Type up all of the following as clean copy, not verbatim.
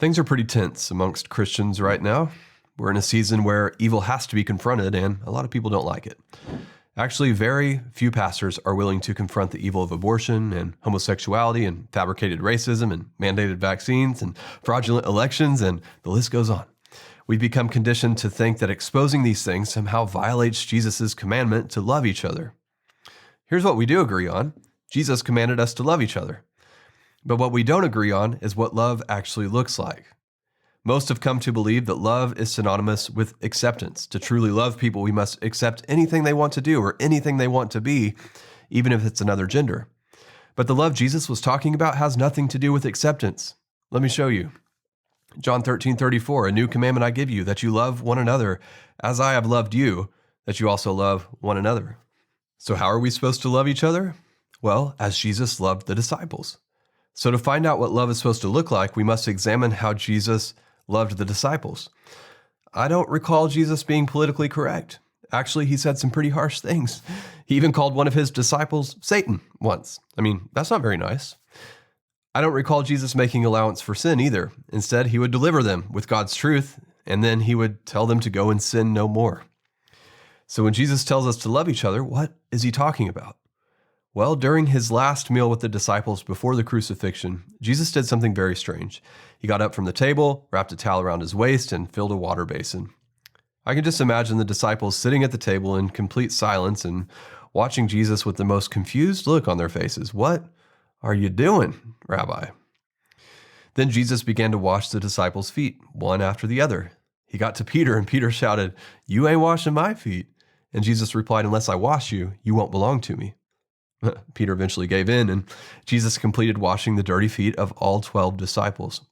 Things are pretty tense amongst Christians right now. We're in a season where evil has to be confronted, and a lot of people don't like it. Actually, very few pastors are willing to confront the evil of abortion and homosexuality and fabricated racism and mandated vaccines and fraudulent elections, and the list goes on. We've become conditioned to think that exposing these things somehow violates Jesus' commandment to love each other. Here's what we do agree on. Jesus commanded us to love each other. But what we don't agree on is what love actually looks like. Most have come to believe that love is synonymous with acceptance. To truly love people, we must accept anything they want to do or anything they want to be, even if it's another gender. But the love Jesus was talking about has nothing to do with acceptance. Let me show you. John 13:34, a new commandment I give you, that you love one another as I have loved you, that you also love one another. So how are we supposed to love each other? Well, as Jesus loved the disciples. So to find out what love is supposed to look like, we must examine how Jesus loved the disciples. I don't recall Jesus being politically correct. Actually, he said some pretty harsh things. He even called one of his disciples Satan once. That's not very nice. I don't recall Jesus making allowance for sin either. Instead, he would deliver them with God's truth, and then he would tell them to go and sin no more. So when Jesus tells us to love each other, what is he talking about? Well, during his last meal with the disciples before the crucifixion, Jesus did something very strange. He got up from the table, wrapped a towel around his waist, and filled a water basin. I can just imagine the disciples sitting at the table in complete silence and watching Jesus with the most confused look on their faces. What are you doing, Rabbi? Then Jesus began to wash the disciples' feet, one after the other. He got to Peter, and Peter shouted, "You ain't washing my feet." And Jesus replied, "Unless I wash you, you won't belong to me." Peter eventually gave in, and Jesus completed washing the dirty feet of all 12 disciples.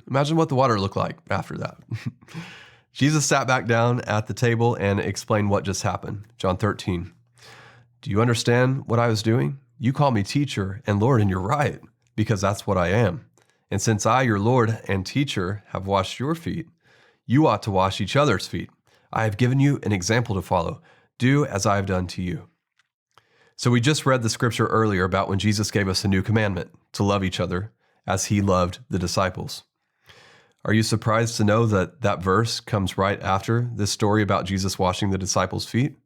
Imagine what the water looked like after that. Jesus sat back down at the table and explained what just happened. John 13. Do you understand what I was doing? You call me teacher and Lord, and you're right, because that's what I am. And since I, your Lord and teacher, have washed your feet, you ought to wash each other's feet. I have given you an example to follow. Do as I have done to you. So we just read the scripture earlier about when Jesus gave us a new commandment, to love each other as he loved the disciples. Are you surprised to know that that verse comes right after this story about Jesus washing the disciples' feet?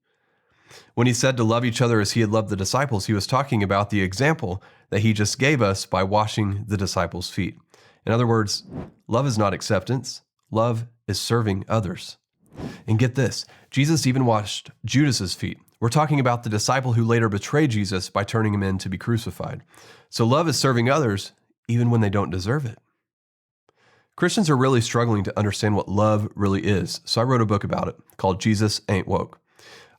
When he said to love each other as he had loved the disciples, he was talking about the example that he just gave us by washing the disciples' feet. In other words, love is not acceptance. Love is serving others. And get this, Jesus even washed Judas's feet. We're talking about the disciple who later betrayed Jesus by turning him in to be crucified. So love is serving others even when they don't deserve it. Christians are really struggling to understand what love really is. So I wrote a book about it called Jesus Ain't Woke.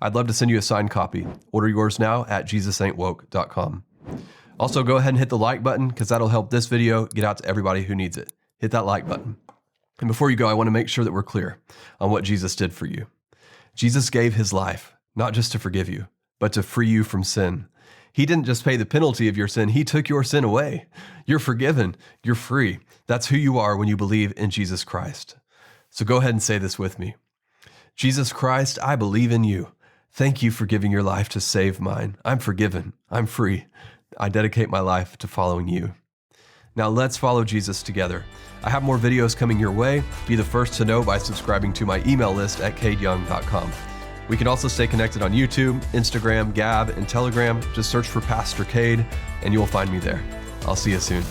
I'd love to send you a signed copy. Order yours now at jesusaintwoke.com. Also, go ahead and hit the like button because that'll help this video get out to everybody who needs it. Hit that like button. And before you go, I want to make sure that we're clear on what Jesus did for you. Jesus gave his life, not just to forgive you, but to free you from sin. He didn't just pay the penalty of your sin. He took your sin away. You're forgiven. You're free. That's who you are when you believe in Jesus Christ. So go ahead and say this with me. Jesus Christ, I believe in you. Thank you for giving your life to save mine. I'm forgiven. I'm free. I dedicate my life to following you. Now let's follow Jesus together. I have more videos coming your way. Be the first to know by subscribing to my email list at cadeyoung.com. We can also stay connected on YouTube, Instagram, Gab, and Telegram. Just search for Pastor Cade, and you'll find me there. I'll see you soon.